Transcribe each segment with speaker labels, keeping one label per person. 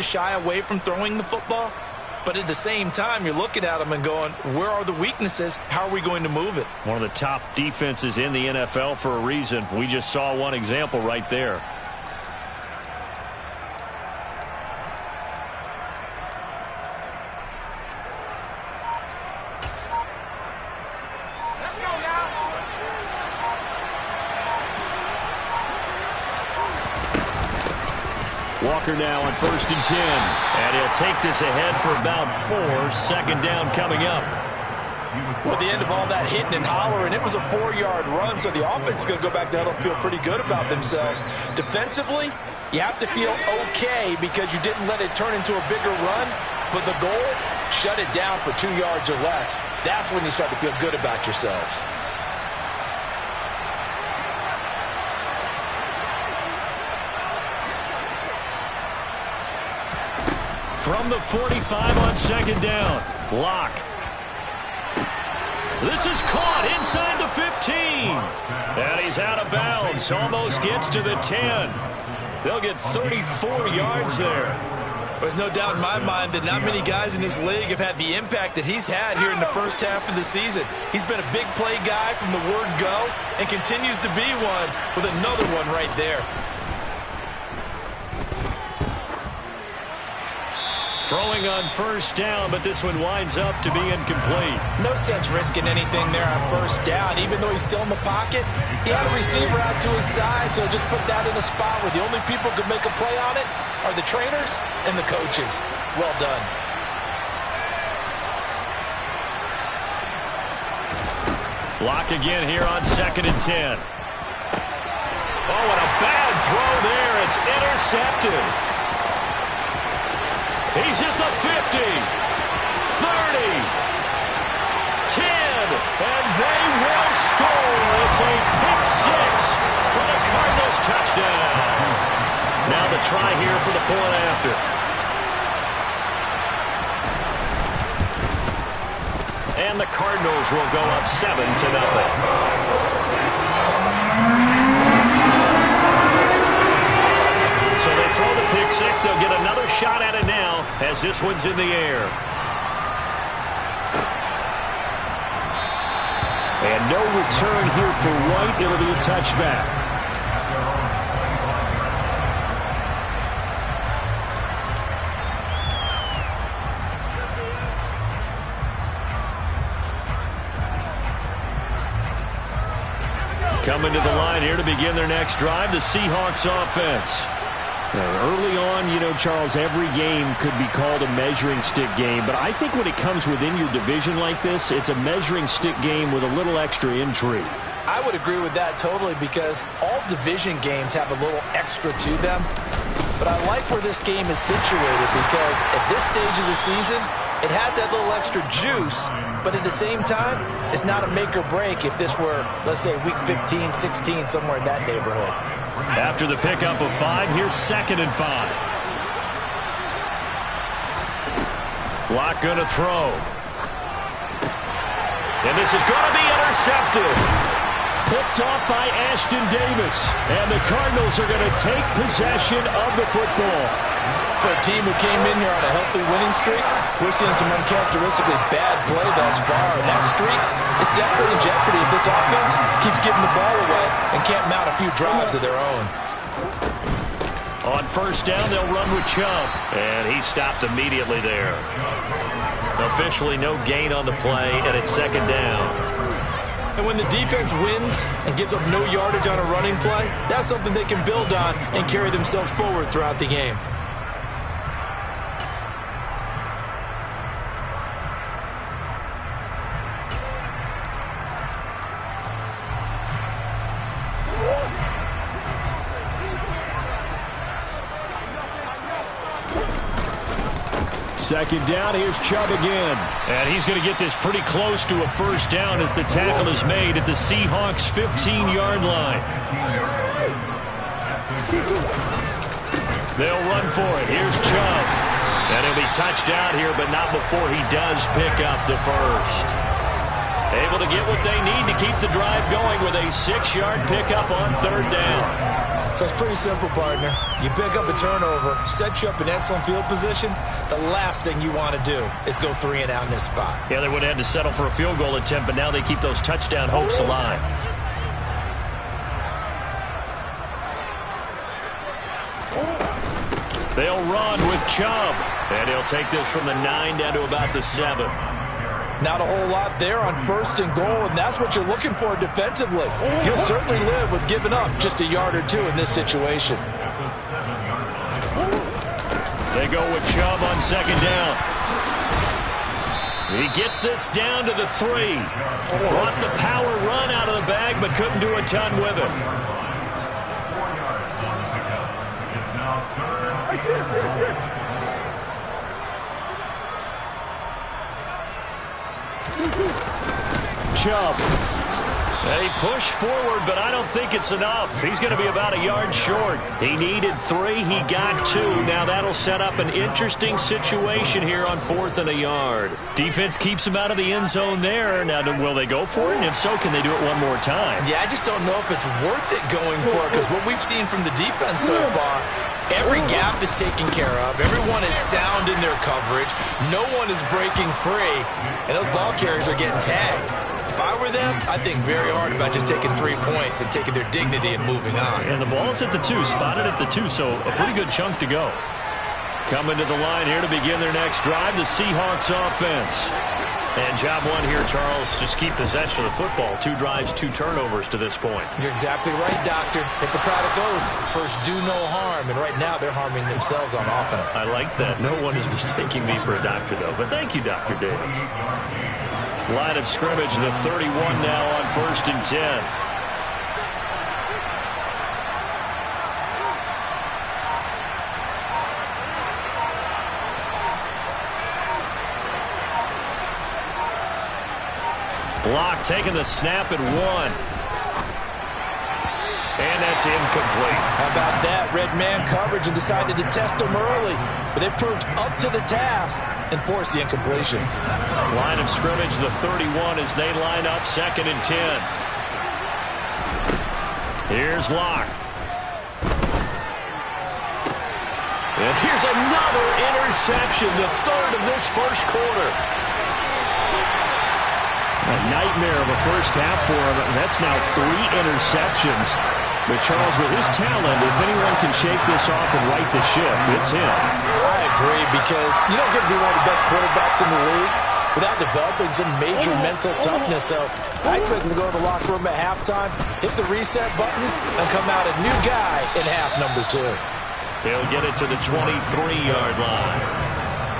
Speaker 1: shy away from throwing the football. But at the same time, you're looking at them and going, where are the weaknesses? How are we going to move it?
Speaker 2: One of the top defenses in the NFL for a reason. We just saw one example right there. Walker now on 1st and 10. And he'll take this ahead for about 4. 2nd down coming up.
Speaker 1: Well, at the end of all that hitting and hollering, it was a 4-yard run, so the offense is going to go back down and feel pretty good about themselves. Defensively, you have to feel okay because you didn't let it turn into a bigger run, but the goal, shut it down for 2 yards or less. That's when you start to feel good about yourselves.
Speaker 2: From the 45 on 2nd down. Locke. This is caught inside the 15. And he's out of bounds. Almost gets to the 10. They'll get 34 yards there.
Speaker 1: There's no doubt in my mind that not many guys in this league have had the impact that he's had here in the first half of the season. He's been a big play guy from the word go and continues to be one with another one right there.
Speaker 2: Throwing on 1st down, but this one winds up to be incomplete.
Speaker 1: No sense risking anything there on 1st down. Even though he's still in the pocket, he had a receiver out to his side, so just put that in a spot where the only people who can make a play on it are the trainers and the coaches. Well done.
Speaker 2: Locke again here on 2nd and 10. Oh, and a bad throw there. It's intercepted. He's at the 50, 30, 10, and they will score. It's a pick 6 for the Cardinals touchdown. Now the try here for the point after. And the Cardinals will go up 7-0. So they throw the pick 6. They'll get another shot at it now as this one's in the air. And no return here for White. It'll be a touchback. Coming to the line here to begin their next drive, the Seahawks offense. Early on, you know, Charles, every game could be called a measuring stick game. But I think when it comes within your division like this, it's a measuring stick game with a little extra intrigue.
Speaker 1: I would agree with that totally because all division games have a little extra to them. But I like where this game is situated because at this stage of the season, it has that little extra juice, but at the same time, it's not a make or break if this were, let's say, week 15, 16, somewhere in that neighborhood.
Speaker 2: After the pickup of 5, here's 2nd and 5. Locke going to throw. And this is going to be intercepted. Picked off by Ashton Davis. And the Cardinals are going to take possession of the football.
Speaker 1: For a team who came in here on a healthy winning streak, we're seeing some uncharacteristically bad play thus far. And that streak is definitely in jeopardy if this offense keeps giving the ball away and can't mount a few drives of their own.
Speaker 2: On 1st down, they'll run with Chubb. And he stopped immediately there. Officially no gain on the play, and it's 2nd down.
Speaker 1: And when the defense wins and gives up no yardage on a running play, that's something they can build on and carry themselves forward throughout the game.
Speaker 2: Second down, here's Chubb again. And he's going to get this pretty close to a 1st down as the tackle is made at the Seahawks' 15-yard line. They'll run for it. Here's Chubb. And he'll be touched out here, but not before he does pick up the 1st. Able to get what they need to keep the drive going with a 6-yard pickup on 3rd down.
Speaker 1: So it's pretty simple, partner. You pick up a turnover, set you up in excellent field position. The last thing you want to do is go 3 and out in this spot.
Speaker 2: Yeah, they would have had to settle for a field goal attempt, but now they keep those touchdown hopes alive. They'll run with Chubb, and he'll take this from the 9 down to about the 7.
Speaker 1: Not a whole lot there on 1st and goal, and that's what you're looking for defensively. You'll certainly live with giving up just a yard or 2 in this situation.
Speaker 2: They go with Chubb on 2nd down. He gets this down to the 3. Brought the power run out of the bag, but couldn't do a ton with it. Chubb. They push forward, but I don't think it's enough. He's going to be about a yard short. He needed 3. He got 2. Now that'll set up an interesting situation here on 4th and a yard. Defense keeps him out of the end zone there. Now, will they go for it? And if so, can they do it one more time?
Speaker 1: Yeah, I just don't know if it's worth it going for it, because what we've seen from the defense so far, every gap is taken care of. Everyone is sound in their coverage. No one is breaking free, and those ball carriers are getting tagged. If I were them, I'd think very hard about just taking 3 points and taking their dignity and moving on.
Speaker 2: And the ball's at the 2, spotted at the 2, so a pretty good chunk to go. Coming to the line here to begin their next drive, the Seahawks offense. And job 1 here, Charles, just keep possession of the football. 2 drives, 2 turnovers to this point.
Speaker 1: You're exactly right, Doctor. Hippocratic oath. First, do no harm. And right now, they're harming themselves on offense.
Speaker 2: I like that. No one is mistaking me for a doctor, though. But thank you, Dr. Davis. Line of scrimmage, the 31 now on 1st and 10. Block taking the snap at 1. And that's incomplete.
Speaker 1: How about that? Red man coverage and decided to test him early. But it proved up to the task and forced the incompletion.
Speaker 2: Line of scrimmage, the 31 as they line up 2nd and 10. Here's Locke. And here's another interception, the 3rd of this first quarter. A nightmare of a first half for him. That's now 3 interceptions. But Charles, with his talent, if anyone can shake this off and right the ship, it's him.
Speaker 1: I agree, because you don't get to be one of the best quarterbacks in the league without developing some major mental toughness. So I expect him to go to the locker room at halftime, hit the reset button, and come out a new guy in half number 2.
Speaker 2: He'll get it to the 23-yard line.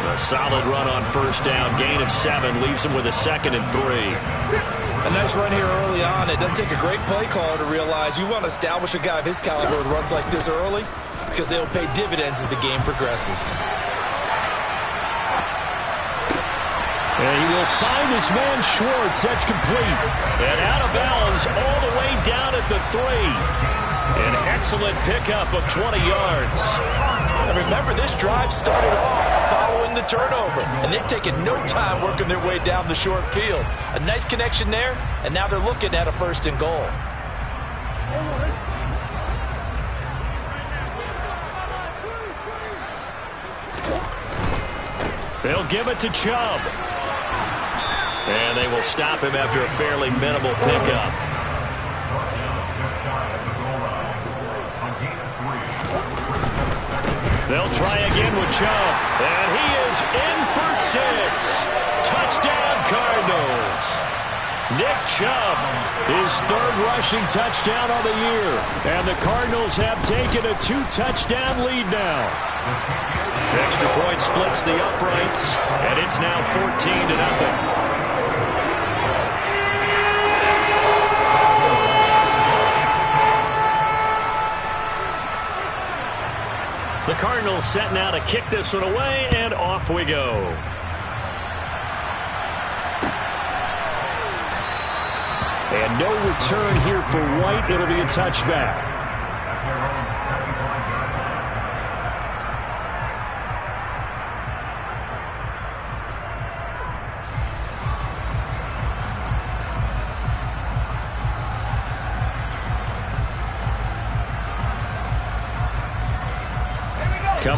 Speaker 2: A solid run on 1st down. Gain of 7 leaves him with a 2nd and 3.
Speaker 1: A nice run here early on. It doesn't take a great play caller to realize you want to establish a guy of his caliber with runs like this early, because they'll pay dividends as the game progresses.
Speaker 2: And he will find his man Schwartz. That's complete. And out of bounds all the way down at the 3. An excellent pickup of 20 yards.
Speaker 1: And remember, this drive started off following the turnover, and they've taken no time working their way down the short field. A nice connection there, and now they're looking at a 1st and goal.
Speaker 2: They'll give it to Chubb. And they will stop him after a fairly minimal pickup. They'll try again with Chubb. And he is in for 6. Touchdown, Cardinals. Nick Chubb, his 3rd rushing touchdown of the year. And the Cardinals have taken a 2-touchdown lead now. Extra point splits the uprights, and it's now 14-0. The Cardinals set now to kick this one away, and off we go. And no return here for White. It'll be a touchback.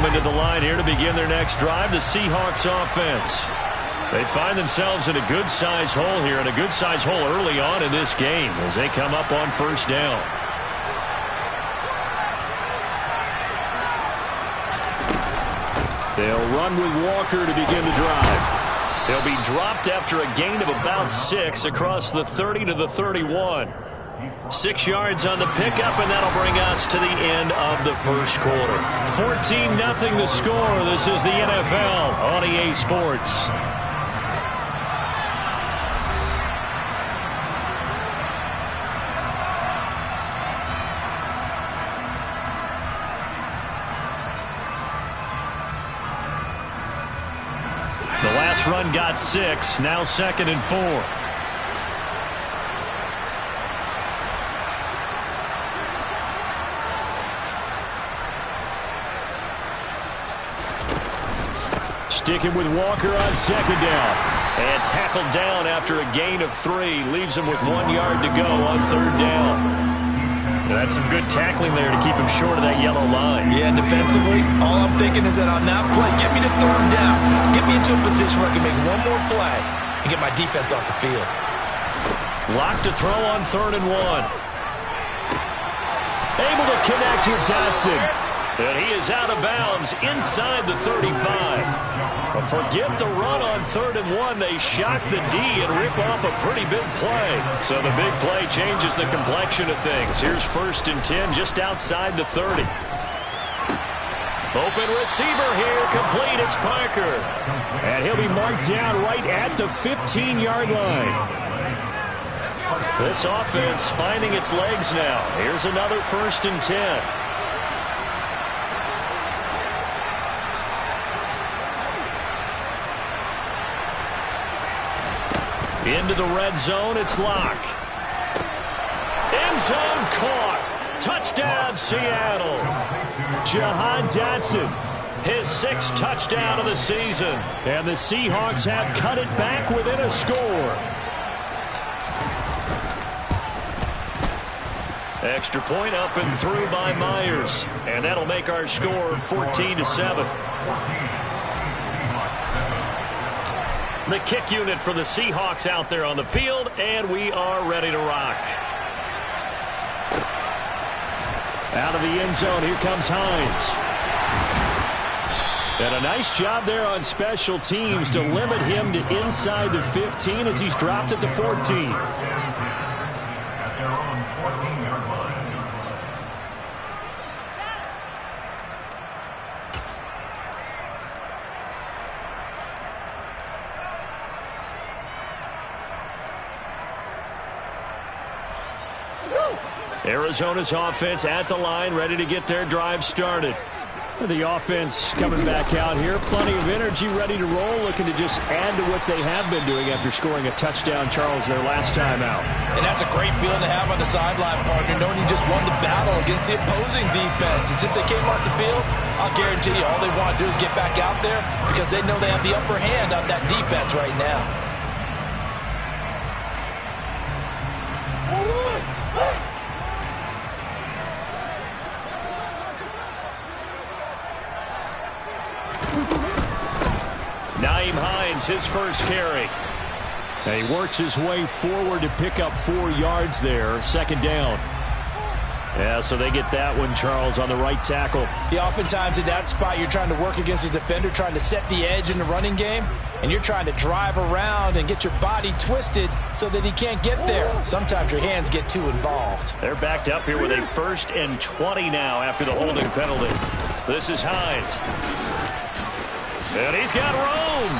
Speaker 2: coming to the line here to begin their next drive, the Seahawks offense. They find themselves in a good-sized hole here, and a good-sized hole early on in this game as they come up on first down. They'll run with Walker to begin the drive. They'll be dropped after a gain of about 6 across the 30 to the 31. 6 yards on the pickup, and that'll bring us to the end of the first quarter. 14-0 the score. This is the NFL on EA Sports. The last run got 6, now 2nd and 4. Sticking with Walker on 2nd down. And tackled down after a gain of 3. Leaves him with 1 yard to go on 3rd down. That's some good tackling there to keep him short of that yellow line.
Speaker 1: Yeah, defensively, all I'm thinking is that on that play, get me to 3rd down. Get me into a position where I can make one more play and get my defense off the field.
Speaker 2: Locked to throw on 3rd and 1. Able to connect with Dotson. And he is out of bounds inside the 35. But forget the run on 3rd and 1. They shock the D and rip off a pretty big play. So the big play changes the complexion of things. Here's 1st and 10 just outside the 30. Open receiver here, complete. It's Parker. And he'll be marked down right at the 15-yard line. This offense finding its legs now. Here's another 1st and 10. Into the red zone, it's Locke. End zone caught. Touchdown, Seattle. Jahan Dotson, his 6th touchdown of the season. And the Seahawks have cut it back within a score. Extra point up and through by Myers. And that'll make our score 14-7. The kick unit for the Seahawks out there on the field, and we are ready to rock. Out of the end zone, here comes Hines. And a nice job there on special teams to limit him to inside the 15 as he's dropped at the 14. Arizona's offense at the line, ready to get their drive started. The offense coming back out here. Plenty of energy, ready to roll, looking to just add to what they have been doing after scoring a touchdown, Charles, their last time out.
Speaker 1: And that's a great feeling to have on the sideline, partner, knowing you just won the battle against the opposing defense. And since they came off the field, I'll guarantee you all they want to do is get back out there because they know they have the upper hand on that defense right now.
Speaker 2: Nyheim Hines, his first carry. And he works his way forward to pick up 4 yards there. 2nd down. Yeah, so they get that one, Charles, on the right tackle.
Speaker 1: Yeah, oftentimes in that spot, you're trying to work against a defender, trying to set the edge in the running game, and you're trying to drive around and get your body twisted so that he can't get there. Sometimes your hands get too involved.
Speaker 2: They're backed up here with a 1st and 20 now after the holding penalty. This is Hines. And he's got room.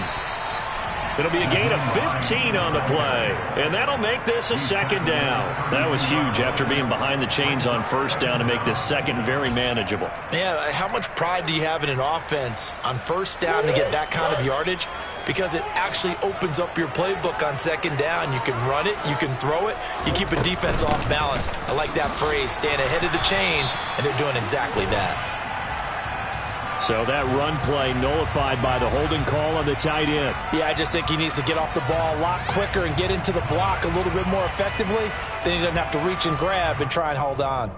Speaker 2: It'll be a gain of 15 on the play. And that'll make this a 2nd down. That was huge after being behind the chains on 1st down to make this 2nd very manageable.
Speaker 1: Yeah, how much pride do you have in an offense on 1st down to get that kind of yardage? Because it actually opens up your playbook on 2nd down. You can run it, you can throw it, you keep a defense off balance. I like that phrase, staying ahead of the chains, and they're doing exactly that.
Speaker 2: So that run play nullified by the holding call on the tight end.
Speaker 1: Yeah, I just think he needs to get off the ball a lot quicker and get into the block a little bit more effectively. Then he doesn't have to reach and grab and try and hold on.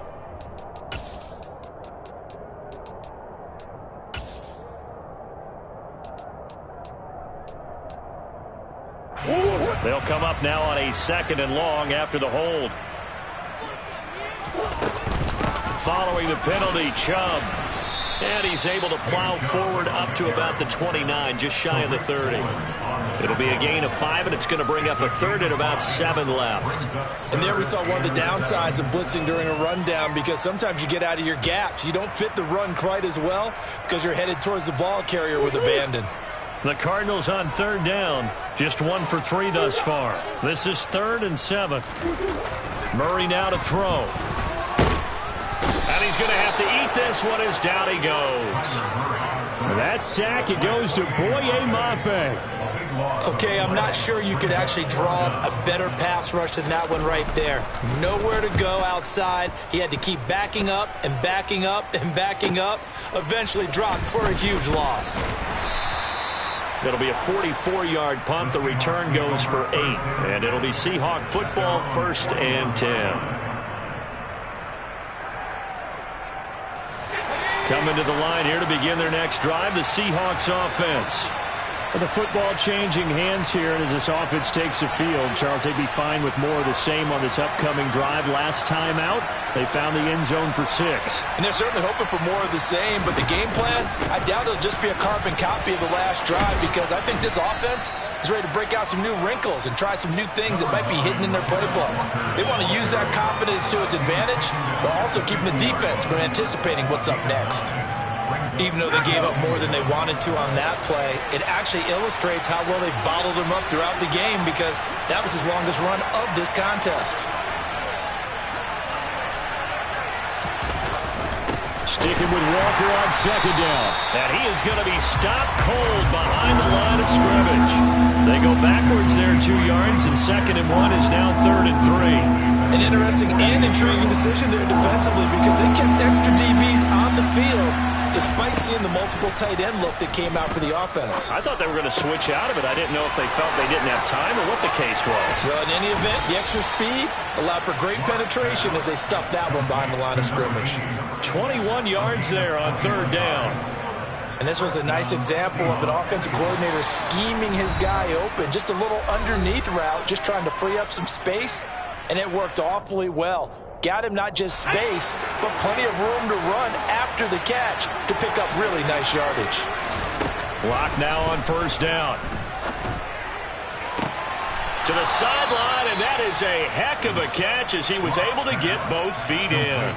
Speaker 2: They'll come up now on a 2nd and long after the hold. Following the penalty, Chubb. And he's able to plow forward up to about the 29, just shy of the 30. It'll be a gain of 5, and it's going to bring up a 3rd and about 7 left.
Speaker 1: And there we saw one of the downsides of blitzing during a rundown, because sometimes you get out of your gaps. You don't fit the run quite as well because you're headed towards the ball carrier with abandon.
Speaker 2: The Cardinals on 3rd down, just 1 for 3 thus far. This is 3rd and 7. Murray now to throw. And he's going to have to eat this one as down he goes. That sack, it goes to Boye Mafe.
Speaker 1: Okay, I'm not sure you could actually draw a better pass rush than that one right there. Nowhere to go outside. He had to keep backing up and backing up and backing up. Eventually dropped for a huge loss.
Speaker 2: It'll be a 44-yard punt. The return goes for 8. And it'll be Seahawk football, 1st and 10. Coming to the line here to begin their next drive, the Seahawks offense. The football changing hands here, and as this offense takes the field, Charles, they'd be fine with more of the same on this upcoming drive. Last time out, they found the end zone for 6.
Speaker 1: And they're certainly hoping for more of the same, but the game plan, I doubt it'll just be a carbon copy of the last drive, because I think this offense is ready to break out some new wrinkles and try some new things that might be hidden in their playbook. They want to use that confidence to its advantage, but also keeping the defense from anticipating what's up next. Even though they gave up more than they wanted to on that play, it actually illustrates how well they bottled them up throughout the game, because that was his longest run of this contest.
Speaker 2: Sticking with Walker on 2nd down. And he is going to be stopped cold behind the line of scrimmage. They go backwards there 2 yards, and 2nd and 1 is now 3rd and 3.
Speaker 1: An interesting and intriguing decision there defensively, because they kept extra DBs on the field despite seeing the multiple tight end look that came out for the offense.
Speaker 2: I thought they were going to switch out of it. I didn't know if they felt they didn't have time or what the case was.
Speaker 1: Well, in any event, the extra speed allowed for great penetration as they stuffed that one behind the line of scrimmage.
Speaker 2: 21 yards there on 3rd down.
Speaker 1: And this was a nice example of an offensive coordinator scheming his guy open. Just a little underneath route, just trying to free up some space, and it worked awfully well. Got him not just space, but plenty of room to run after the catch to pick up really nice yardage.
Speaker 2: Lock now on 1st down. To the sideline, and that is a heck of a catch as he was able to get both feet in.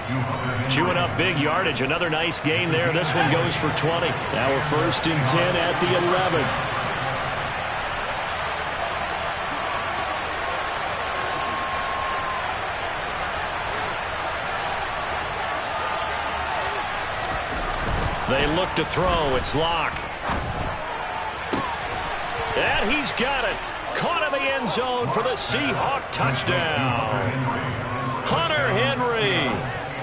Speaker 2: Chewing up big yardage. Another nice gain there. This one goes for 20. Now we're 1st and 10 at the 11. They look to throw. It's Locke. And he's got it. Caught in the end zone for the Seahawk touchdown. Hunter Henry,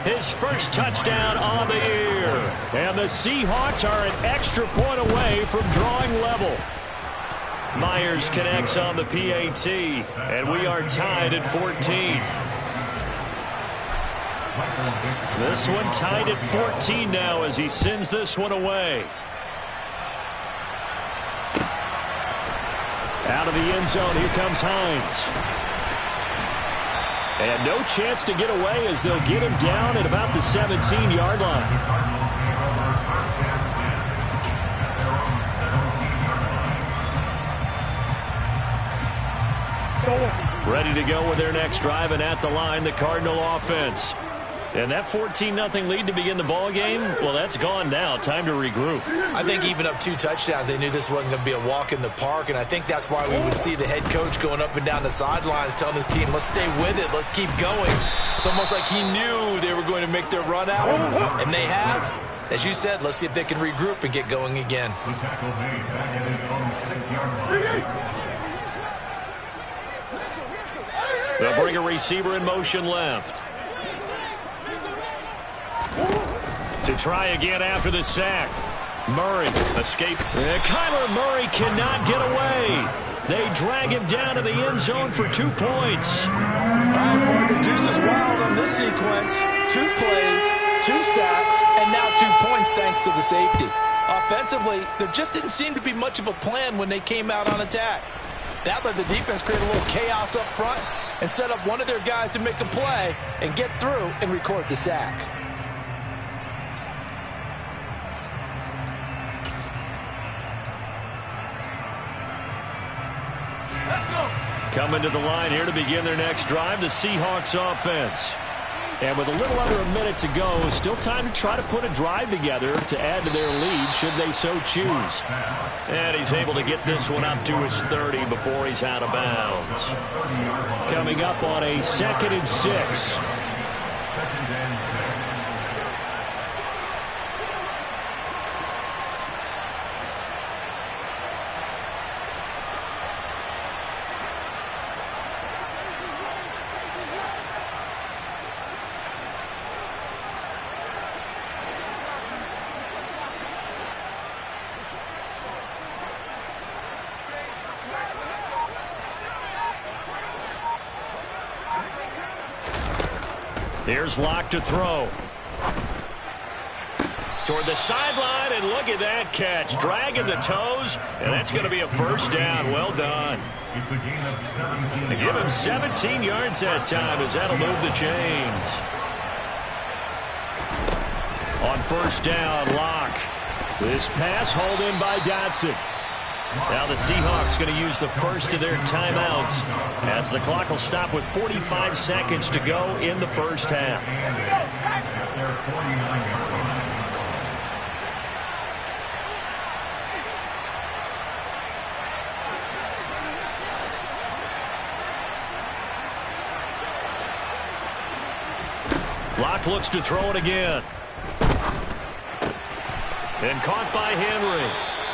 Speaker 2: his first touchdown on the year. And the Seahawks are an extra point away from drawing level. Myers connects on the PAT, and we are tied at 14. This one tied at 14 now as he sends this one away. Out of the end zone, here comes Hines. And no chance to get away as they'll get him down at about the 17-yard line. Ready to go with their next drive, and at the line, the Cardinal offense. And that 14-0 lead to begin the ball game, well, that's gone now. Time to regroup.
Speaker 1: I think even up 2 touchdowns, they knew this wasn't going to be a walk in the park, and I think that's why we would see the head coach going up and down the sidelines telling his team, let's stay with it, let's keep going. It's almost like he knew they were going to make their run out, and they have. As you said, let's see if they can regroup and get going again.
Speaker 2: They'll bring a receiver in motion left. To try again after the sack. Murray escape. Kyler Murray cannot get away. They drag him down to the end zone for 2 points.
Speaker 1: All right, partner, deuce is wild on this sequence. 2 plays, 2 sacks, and now 2 points thanks to the safety. Offensively, there just didn't seem to be much of a plan when they came out on attack. That let the defense create a little chaos up front and set up one of their guys to make a play and get through and record the sack.
Speaker 2: Coming to the line here to begin their next drive, the Seahawks offense. And with a little under a minute to go, still time to try to put a drive together to add to their lead should they so choose. And he's able to get this one up to his 30 before he's out of bounds. Coming up on a 2nd and 6. Here's Locke to throw. Toward the sideline, and look at that catch. Dragging the toes, and that's going to be a first down. Well done. They give him 17 yards that time as that'll move the chains. On first down, Locke. This pass hauled in by Dotson. Now the Seahawks going to use the first of their timeouts as the clock will stop with 45 seconds to go in the first half. Locke looks to throw it again. And caught by Henry.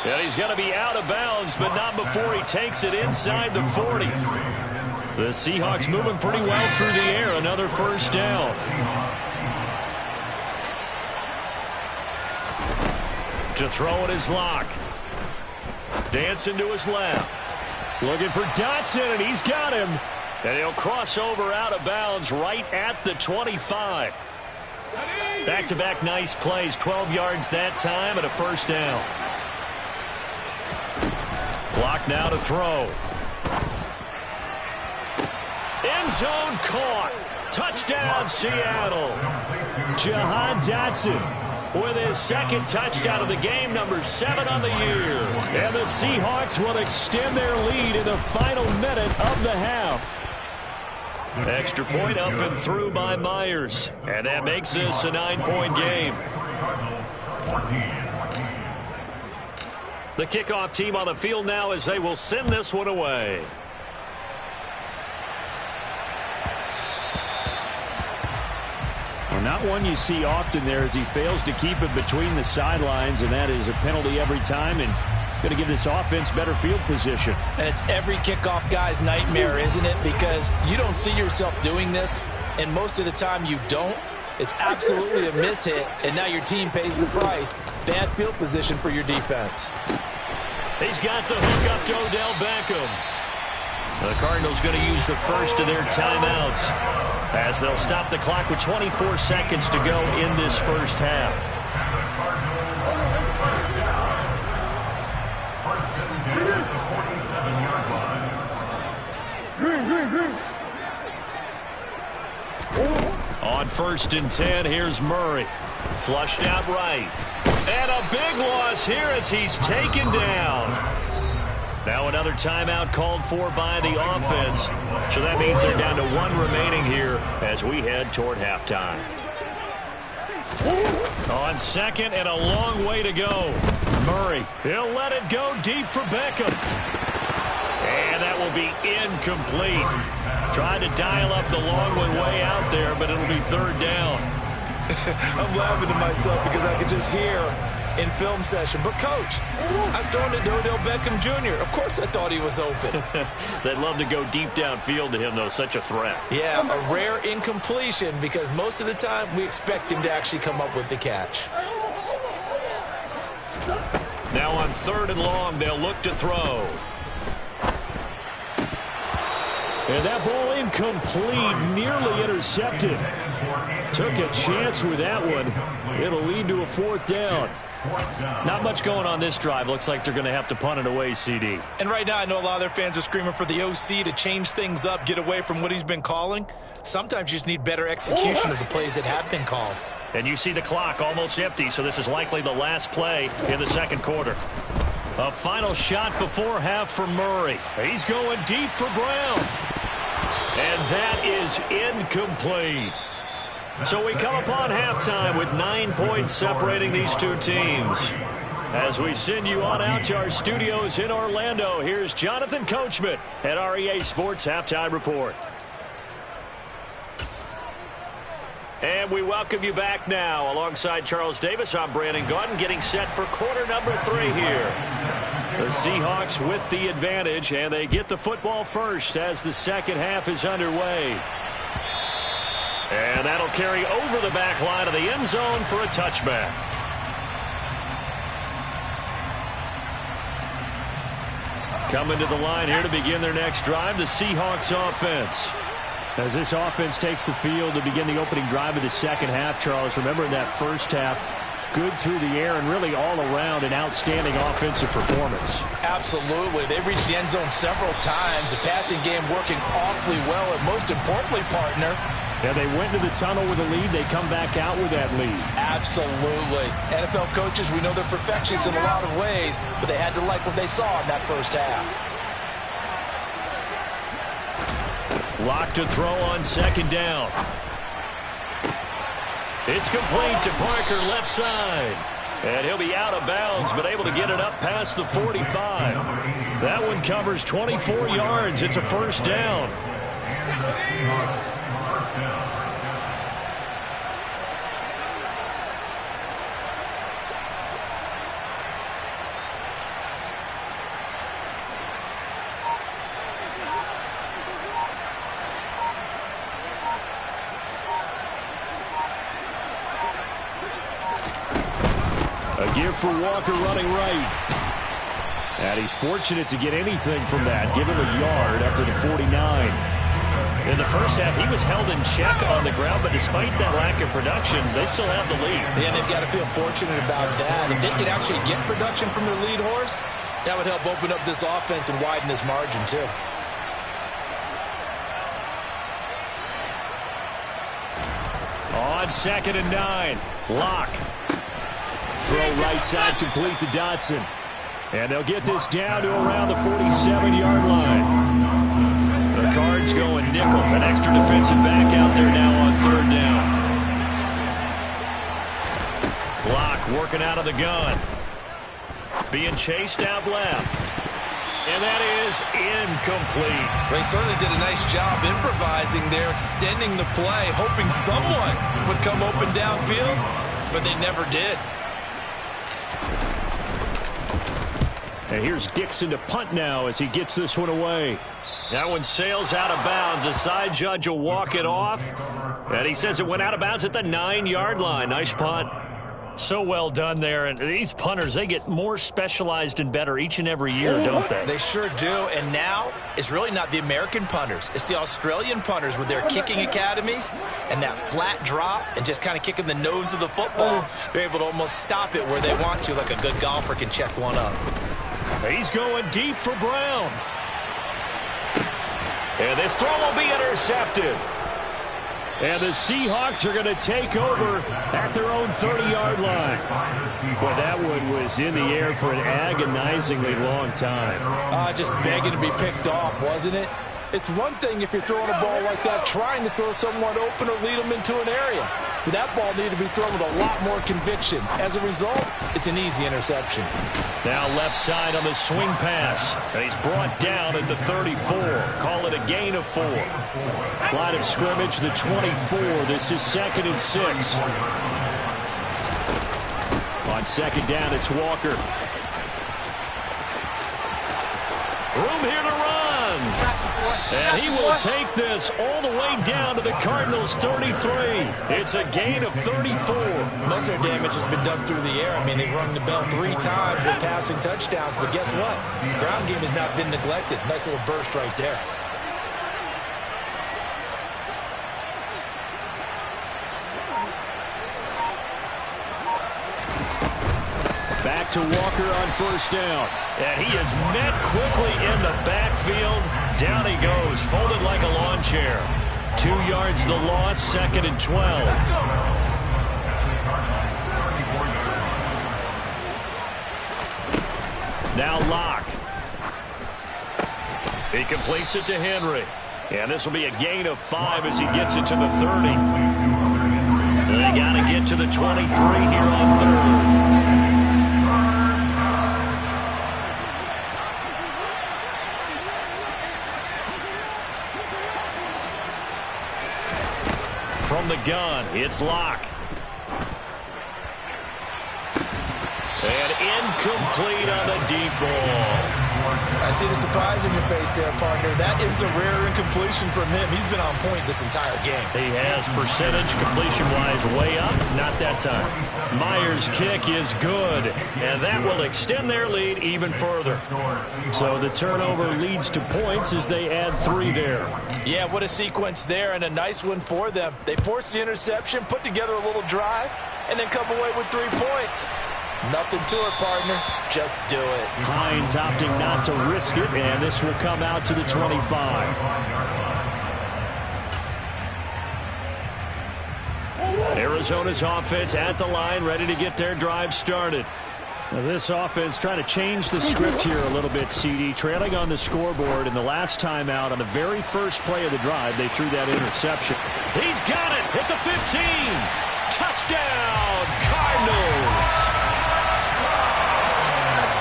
Speaker 2: And he's going to be out of bounds, but not before he takes it inside the 40. The Seahawks moving pretty well through the air. Another first down. To throw it is Locke. Dancing to his left. Looking for Dotson, and he's got him. And he'll cross over out of bounds right at the 25. Back-to-back nice plays. 12 yards that time and a first down. Locke now to throw. End zone caught. Touchdown, Seattle. Jahan Dotson with his second touchdown of the game, number 7 on the year. And the Seahawks will extend their lead in the final minute of the half. Extra point up and through by Myers. And that makes this a 9-point game. The kickoff team on the field now as they will send this one away.
Speaker 3: Well, not one you see often there as he fails to keep it between the sidelines, and that is a penalty every time and going to give this offense better field position.
Speaker 1: And it's every kickoff guy's nightmare, isn't it? Because you don't see yourself doing this, and most of the time you don't. It's absolutely a mishit, and now your team pays the price. Bad field position for your defense.
Speaker 2: He's got the hook up to Odell Beckham. The Cardinals going to use the first of their timeouts as they'll stop the clock with 24 seconds to go in this first half. On 1st and 10, here's Murray. Flushed out right. And a big loss here as he's taken down. Now another timeout called for by the offense. So that means they're down to 1 remaining here as we head toward halftime. On second and a long way to go. Murray, he'll let it go deep for Beckham. And that will be incomplete. Tried to dial up the long one way out there, but it'll be 3rd down.
Speaker 1: I'm laughing to myself because I could just hear in film session, but coach, I was throwing it to Odell Beckham Jr. Of course I thought he was open.
Speaker 2: They'd love to go deep downfield to him, though. Such a threat.
Speaker 1: Yeah, a rare incompletion because most of the time we expect him to actually come up with the catch.
Speaker 2: Now on 3rd and long, they'll look to throw. And that ball incomplete, nearly intercepted. Took a chance with that one. It'll lead to a 4th down.
Speaker 3: Not much going on this drive. Looks like they're going to have to punt it away, CD.
Speaker 1: And right now I know a lot of their fans are screaming for the OC to change things up, get away from what he's been calling. Sometimes you just need better execution of the plays that have been called.
Speaker 3: And you see the clock almost empty, so this is likely the last play in the second quarter. A final shot before half for Murray. He's going deep for Brown. And that is incomplete. So we come upon halftime with 9 points separating these two teams. As we send you on out to our studios in Orlando, here's Jonathan Coachman at REA Sports Halftime Report. And we welcome you back now. Alongside Charles Davis, I'm Brandon Gaudin, getting set for quarter number 3 here. The Seahawks with the advantage, and they get the football first as the second half is underway. And that'll carry over the back line of the end zone for a touchback. Coming to the line here to begin their next drive, the Seahawks offense.
Speaker 2: As this offense takes the field to begin the opening drive of the second half, Charles, remember in that first half, good through the air and really all around an outstanding offensive performance.
Speaker 1: Absolutely. They reached the end zone several times. The passing game working awfully well, and most importantly, partner,
Speaker 2: yeah, they went to the tunnel with a lead. They come back out with that lead.
Speaker 1: Absolutely. NFL coaches, we know they're perfectionists in a lot of ways, but they had to like what they saw in that first half.
Speaker 3: Lock to throw on second down. It's complete to Parker, left side. And he'll be out of bounds, but able to get it up past the 45. That one covers 24 yards. It's a first down. A give for Walker running right. And he's fortunate to get anything from that. Give him a yard after the 49. In the first half, he was held in check on the ground, but despite that lack of production, they still have the lead.
Speaker 1: And they've got to feel fortunate about that. If they could actually get production from their lead horse, that would help open up this offense and widen this margin, too.
Speaker 3: On 2nd and 9, Lock. Throw right side complete to Dotson. And they'll get this down to around the 47-yard line. The Cards going nickel. An extra defensive back out there now on 3rd down. Lock working out of the gun. Being chased out left. And that is incomplete.
Speaker 1: They certainly did a nice job improvising there, extending the play, hoping someone would come open downfield, but they never did.
Speaker 2: And here's Dixon to punt now as he gets this one away.
Speaker 3: That one sails out of bounds. The side judge will walk it off. And he says it went out of bounds at the 9-yard line. Nice punt. So well done there. And these punters, they get more specialized and better each and every year, don't they?
Speaker 1: They sure do. And now it's really not the American punters. It's the Australian punters with their kicking academies and that flat drop and just kind of kicking the nose of the football. They're able to almost stop it where they want to, like a good golfer can check one up.
Speaker 3: He's going deep for Brown. And this throw will be intercepted.
Speaker 2: And the Seahawks are going to take over at their own 30-yard line. Well, that one was in the air for an agonizingly long time.
Speaker 1: Just begging to be picked off, wasn't it? It's one thing if you're throwing a ball like that, trying to throw someone open or lead them into an area. But that ball needed to be thrown with a lot more conviction. As a result, it's an easy interception.
Speaker 3: Now left side on the swing pass. And he's brought down at the 34. Call it a gain of 4.
Speaker 2: Line of scrimmage, the 24. This is 2nd and 6. On 2nd down, it's Walker.
Speaker 3: Room here to run. And he will take this all the way down to the Cardinals' 33. It's a gain of 34.
Speaker 1: Most of their damage has been done through the air. I mean, they've rung the bell 3 times with passing touchdowns, but guess what? Ground game has not been neglected. Nice little burst right there.
Speaker 2: back to Walker on first down.
Speaker 3: And he is met quickly in the backfield. Down he goes, folded like a lawn chair. 2 yards the loss, 2nd and 12. Now Locke. He completes it to Henry. And this will be a gain of 5 as he gets it to the 30. They got to get to the 23 here on 3rd. From the gun, it's Locke. And incomplete on the deep ball.
Speaker 1: I see the surprise in your face there, partner. That is a rare incompletion from him. He's been on point this entire game.
Speaker 3: He has percentage completion-wise way up. Not that time. Myers' kick is good, and that will extend their lead even further.
Speaker 2: So the turnover leads to points as they add 3 there.
Speaker 1: Yeah, what a sequence there, and a nice one for them. They forced the interception, put together a little drive, and then come away with 3 points. Nothing to it, partner. Just do it.
Speaker 2: Hines opting not to risk it, and this will come out to the 25.
Speaker 3: Arizona's offense at the line, ready to get their drive started.
Speaker 2: Now this offense trying to change the script here a little bit, CD. Trailing on the scoreboard, and the last time out on the very first play of the drive, they threw that interception.
Speaker 3: He's got it at the 15. Touchdown, Cardinals.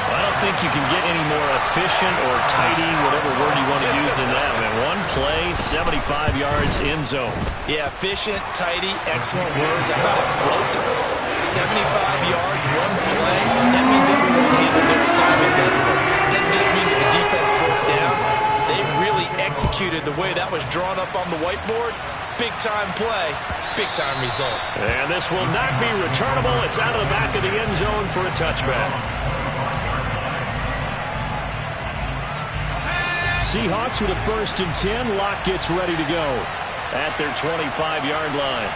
Speaker 3: I don't think you can get any more efficient or tidy, whatever word you want to use in that. Man, one play, 75 yards in zone.
Speaker 1: Yeah, efficient, tidy, excellent words. How about explosive? 75 yards, one play. That means everyone handled their assignment, doesn't it? It doesn't just mean that the defense broke down. They really executed the way that was drawn up on the whiteboard. Big-time play, big-time result.
Speaker 3: And this will not be returnable. It's out of the back of the end zone for a touchback.
Speaker 2: Seahawks with a 1st and 10. Locke gets ready to go
Speaker 3: at their 25-yard line.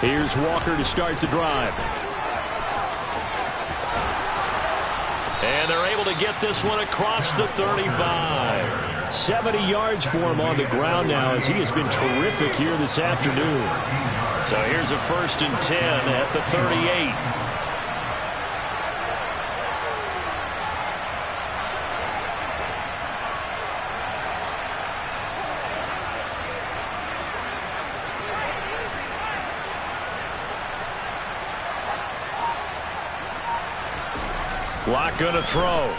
Speaker 2: Here's Walker to start the drive.
Speaker 3: And they're able to get this one across the 35.
Speaker 2: 70 yards for him on the ground now as he has been terrific here this afternoon.
Speaker 3: So here's a 1st and 10 at the 38. Locke gonna throw.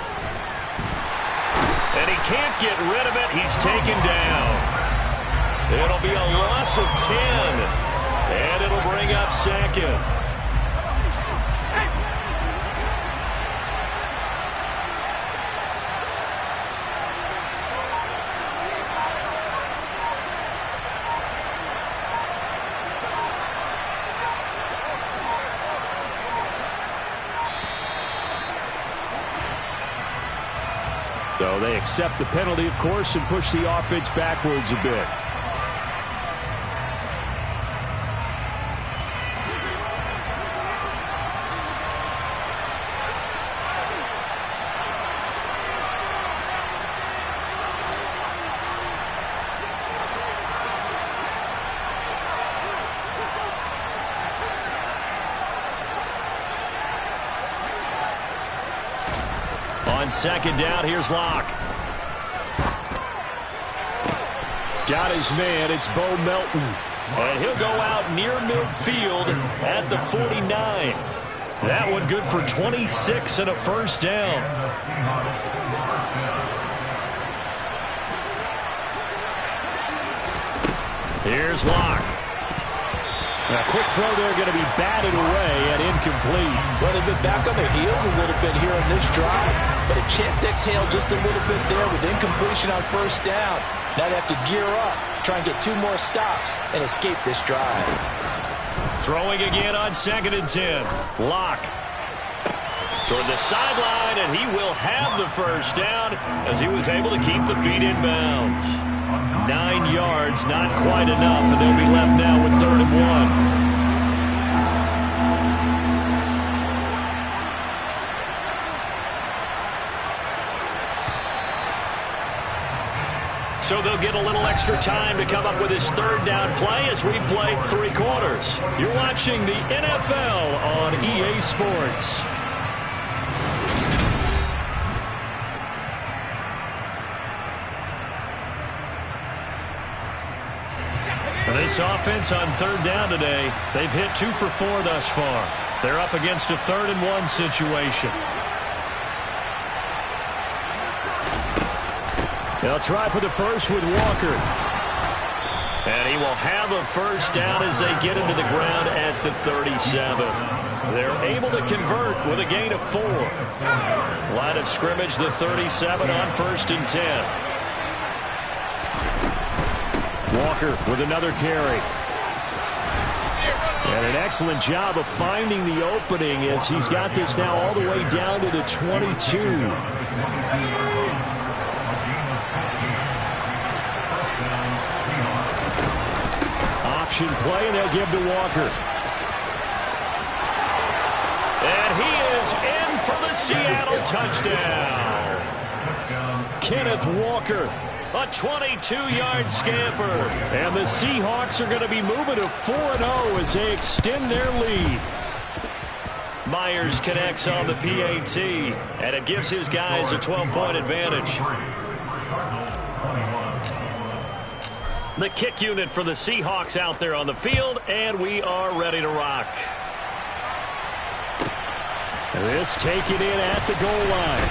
Speaker 3: And he can't get rid of it. He's taken down. It'll be a loss of 10. And it'll bring up 2nd.
Speaker 2: So they accept the penalty, of course, and push the offense backwards a bit.
Speaker 3: On 2nd down, here's Locke.
Speaker 2: Got his man. It's Bo Melton.
Speaker 3: And he'll go out near midfield at the 49. That one good for 26 and a 1st down. Here's Locke.
Speaker 2: A quick throw there going to be batted away and incomplete.
Speaker 1: Well, they've been back on their heels a little bit here in this drive, but a chance to exhale just a little bit there with incompletion on 1st down. Now they have to gear up, try and get 2 more stops, and escape this drive.
Speaker 3: Throwing again on 2nd and 10. Locke toward the sideline, and he will have the 1st down as he was able to keep the feet in bounds. 9 yards, not quite enough, and they'll be left now with 3rd and 1. So they'll get a little extra time to come up with his 3rd down play as we've played 3 quarters. You're watching the NFL on EA Sports. This offense on 3rd down today, they've hit 2 for 4 thus far. They're up against a 3rd and 1 situation. They'll try for the first with Walker. And he will have a 1st down as they get into the ground at the 37. They're able to convert with a gain of 4. Line of scrimmage, the 37 on 1st and 10. Walker with another carry. And an excellent job of finding the opening as he's got this now all the way down to the 22. Option play, and they'll give to Walker. And he is in for the Seattle touchdown. Kenneth Walker. A 22-yard scamper. And the Seahawks are going to be moving to 4-0 as they extend their lead. Myers connects on the PAT, and it gives his guys a 12-point advantage. The kick unit for the Seahawks out there on the field, and we are ready to rock. This taken in at the goal line.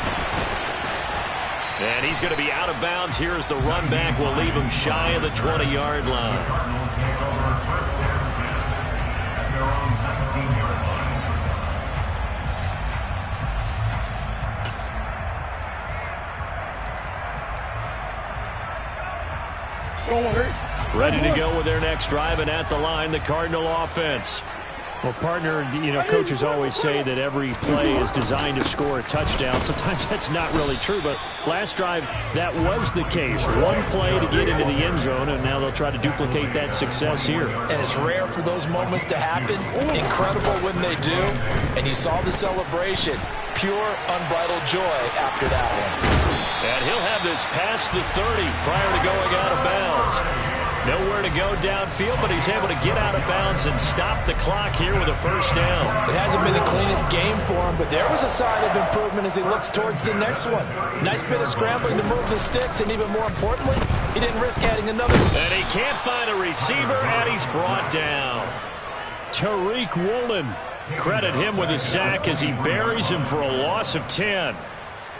Speaker 3: And he's going to be out of bounds here as the run back will leave him shy of the 20-yard line. Ready to go with their next drive, and at the line, the Cardinal offense. Well, partner, coaches always say that every play is designed to score a touchdown. Sometimes that's not really true, but last drive, that was the case. One play to get into the end zone, and now they'll try to duplicate that success here.
Speaker 1: And it's rare for those moments to happen. Incredible when they do. And you saw the celebration. Pure, unbridled joy after that one.
Speaker 3: And he'll have this past the 30 prior to going out of bounds. Nowhere to go downfield, but he's able to get out of bounds and stop the clock here with a 1st down.
Speaker 1: It hasn't been the cleanest game for him, but there was a sign of improvement as he looks towards the next one. Nice bit of scrambling to move the sticks, and even more importantly, he didn't risk adding another.
Speaker 3: And he can't find a receiver, and he's brought down. Tariq Woolen. Credit him with a sack as he buries him for a loss of 10.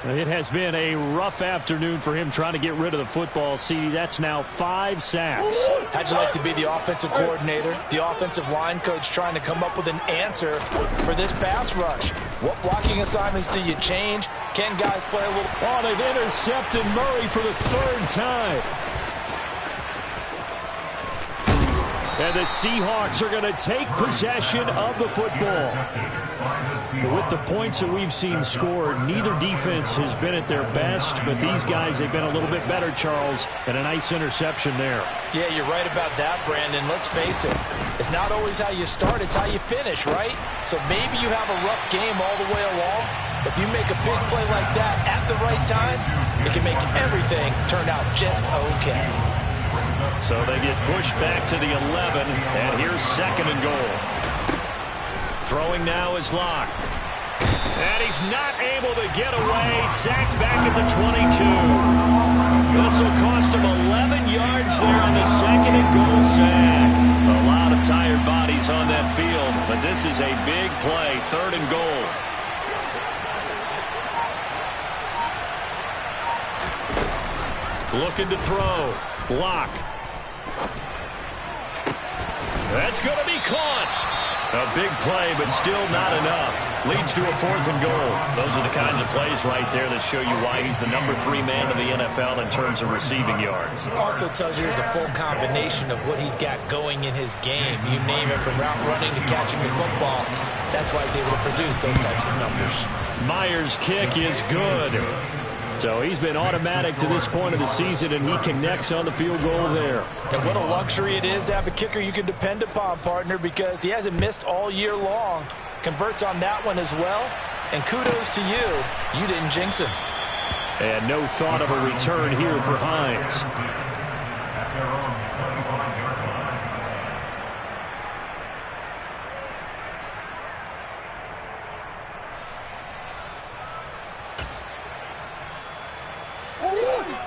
Speaker 2: It has been a rough afternoon for him trying to get rid of the football. See, that's now 5 sacks.
Speaker 1: How'd you like to be the offensive coordinator, the offensive line coach trying to come up with an answer for this pass rush? What blocking assignments do you change? Can guys play a little...
Speaker 2: Oh, they've intercepted Murray for the 3rd time. And the Seahawks are going to take possession of the football. With the points that we've seen scored, neither defense has been at their best, but these guys, they've been a little bit better, Charles, and a nice interception there.
Speaker 1: Yeah, you're right about that, Brandon. Let's face it. It's not always how you start, it's how you finish, right? So maybe you have a rough game all the way along. If you make a big play like that at the right time, it can make everything turn out just okay.
Speaker 3: So they get pushed back to the 11, and here's 2nd and goal. Throwing now is Locke. And he's not able to get away. Sacked back at the 22. This will cost him 11 yards there on the 2nd and goal sack. A lot of tired bodies on that field, but this is a big play. 3rd and goal. Looking to throw. Locke. That's going to be caught. A big play, but still not enough. Leads to a 4th and goal. Those are the kinds of plays right there that show you why he's the number 3 man in the NFL in terms of receiving yards.
Speaker 1: Also tells you there's a full combination of what he's got going in his game. You name it, from route running to catching the football. That's why he's able to produce those types of numbers.
Speaker 3: Myers' kick is good.
Speaker 2: So he's been automatic to this point of the season, and he connects on the field goal there.
Speaker 1: And what a luxury it is to have a kicker you can depend upon, partner, because he hasn't missed all year long. Converts on that one as well. And kudos to you. You didn't jinx him.
Speaker 2: And no thought of a return here for Hines.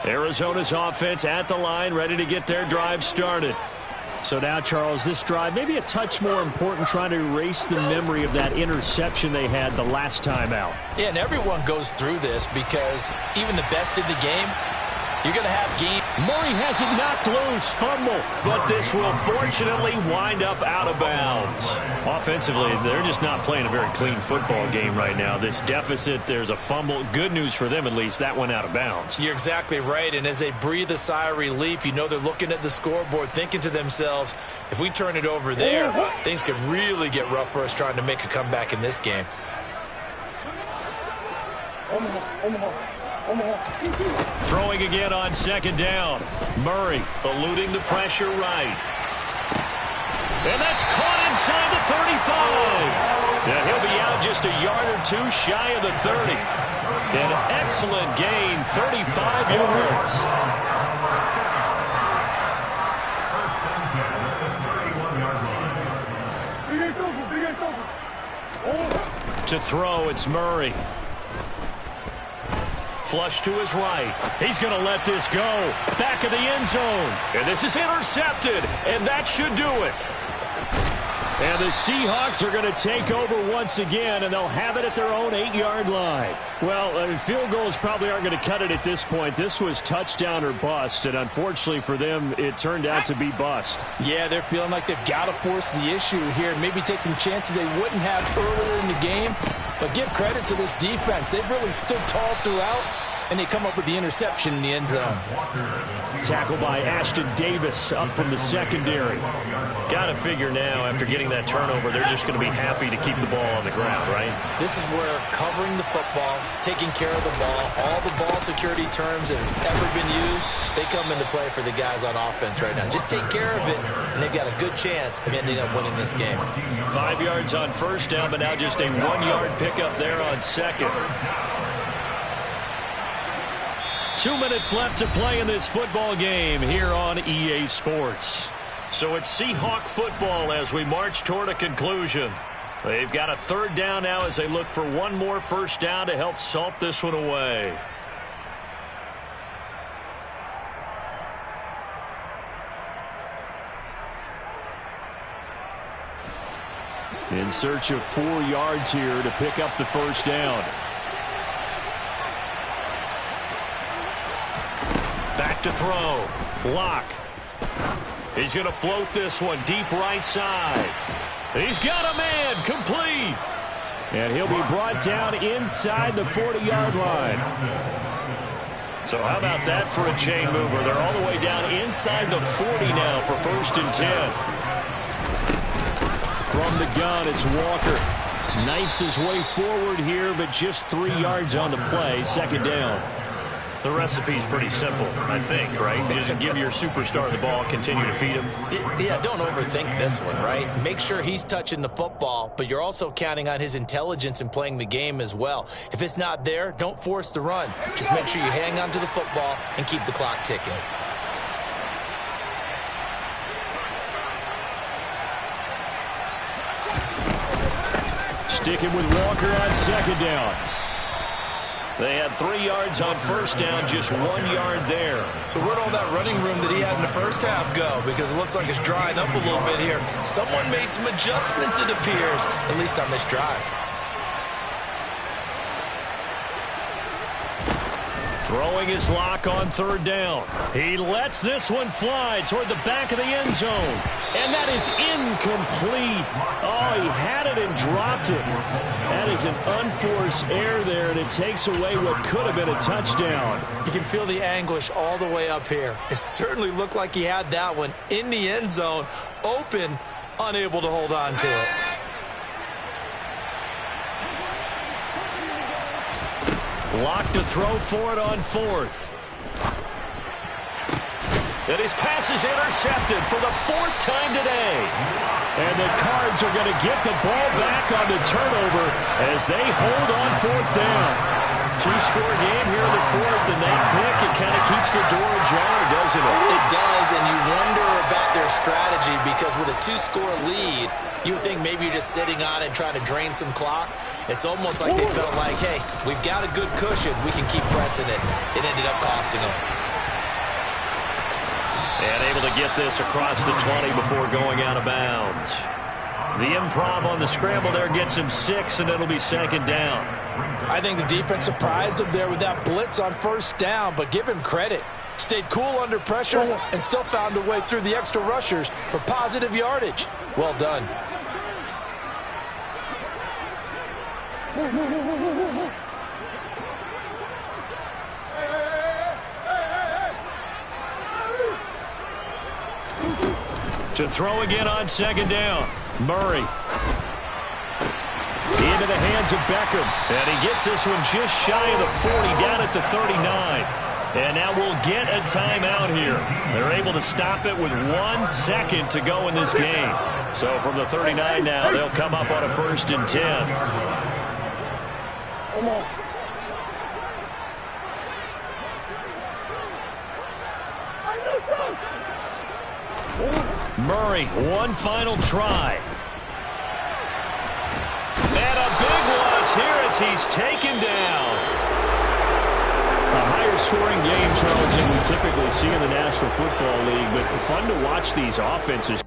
Speaker 2: Arizona's offense at the line, ready to get their drive started. So now, Charles, this drive maybe a touch more important, trying to erase the memory of that interception they had the last time out.
Speaker 1: Yeah, and everyone goes through this because even the best in the game, you're going to have game.
Speaker 2: Murray has it knocked loose, fumble.
Speaker 3: But this will fortunately wind up out of bounds. Offensively, they're just not playing a very clean football game right now. This deficit, there's a fumble. Good news for them, at least. That went out of bounds.
Speaker 1: You're exactly right. And as they breathe a sigh of relief, you know they're looking at the scoreboard, thinking to themselves, if we turn it over there, things could really get rough for us trying to make a comeback in this game.
Speaker 3: Throwing again on second down. Murray eluding the pressure right. And that's caught inside the 35. Yeah, he'll be out just a yard or two shy of the 30. An excellent gain, 35 yards. To throw, it's Murray. Flush to his right. He's going to let this go. Back of the end zone. And this is intercepted. And that should do it.
Speaker 2: And the Seahawks are going to take over once again, and they'll have it at their own 8-yard line. Well, field goals probably aren't going to cut it at this point. This was touchdown or bust, and unfortunately for them, it turned out to be bust.
Speaker 1: Yeah, they're feeling like they've got to force the issue here, maybe take some chances they wouldn't have earlier in the game. But give credit to this defense. They've really stood tall throughout, and they come up with the interception in the end zone.
Speaker 2: Tackled by Ashton Davis up from the secondary.
Speaker 3: Got to figure now, after getting that turnover, they're just going to be happy to keep the ball on the ground, right?
Speaker 1: This is where covering the football, taking care of the ball, all the ball security terms that have ever been used, they come into play for the guys on offense right now. Just take care of it, and they've got a good chance of ending up winning this game.
Speaker 3: 5 yards on first down, but now just a 1-yard pickup there on second. 2 minutes left to play in this football game here on EA Sports. So it's Seahawk football as we march toward a conclusion. They've got a third down now as they look for one more first down to help salt this one away.
Speaker 2: In search of 4 yards here to pick up the first down.
Speaker 3: Back to throw. Lock. He's going to float this one deep right side. He's got a man. Complete.
Speaker 2: And he'll be brought down inside the 40-yard line.
Speaker 3: So how about that for a chain mover? They're all the way down inside the 40 now for 1st and 10.
Speaker 2: From the gun, it's Walker. Knifes his way forward here, but just 3 yards on the play. 2nd down.
Speaker 3: The recipe's pretty simple, I think, right? Just give your superstar the ball, continue to feed him.
Speaker 1: Yeah, don't overthink this one, right? Make sure he's touching the football, but you're also counting on his intelligence in playing the game as well. If it's not there, don't force the run. Just make sure you hang on to the football and keep the clock ticking.
Speaker 2: Sticking with Walker on 2nd down.
Speaker 3: They had 3 yards on first down, just 1 yard there.
Speaker 1: So where'd all that running room that he had in the first half go? Because it looks like it's drying up a little bit here. Someone made some adjustments, it appears, at least on this drive.
Speaker 3: Throwing his lock on 3rd down. He lets this one fly toward the back of the end zone.
Speaker 2: And that is incomplete. Oh, he had it and dropped it. That is an unforced error there, and it takes away what could have been a touchdown.
Speaker 1: You can feel the anguish all the way up here. It certainly looked like he had that one in the end zone, open, unable to hold on to it.
Speaker 3: Locked to throw for it on fourth. And his pass is intercepted for the fourth time today.
Speaker 2: And the Cards are going to get the ball back on the turnover as they hold on fourth down.
Speaker 3: Two-score game here in the fourth, and that pick, it kind of keeps the door ajar, doesn't it?
Speaker 1: It does, and you wonder about their strategy because with a two-score lead, you would think maybe you're just sitting on it trying to drain some clock. It's almost like they felt like, hey, we've got a good cushion. We can keep pressing it. It ended up costing them.
Speaker 3: And able to get this across the 20 before going out of bounds. The improv on the scramble there gets him 6, and it'll be second down.
Speaker 1: I think the defense surprised him there with that blitz on first down, but give him credit. Stayed cool under pressure and still found a way through the extra rushers for positive yardage. Well done.
Speaker 3: To throw again on second down. Murray. Into the hands of Beckham. And he gets this one just shy of the 40, down at the 39. And now we'll get a timeout here. They're able to stop it with 1 second to go in this game. So from the 39 now, they'll come up on a 1st and 10. Murray, one final try. And a big loss here as he's taken down.
Speaker 2: A higher scoring game, Charles, than we typically see in the National Football League, but fun to watch these offenses.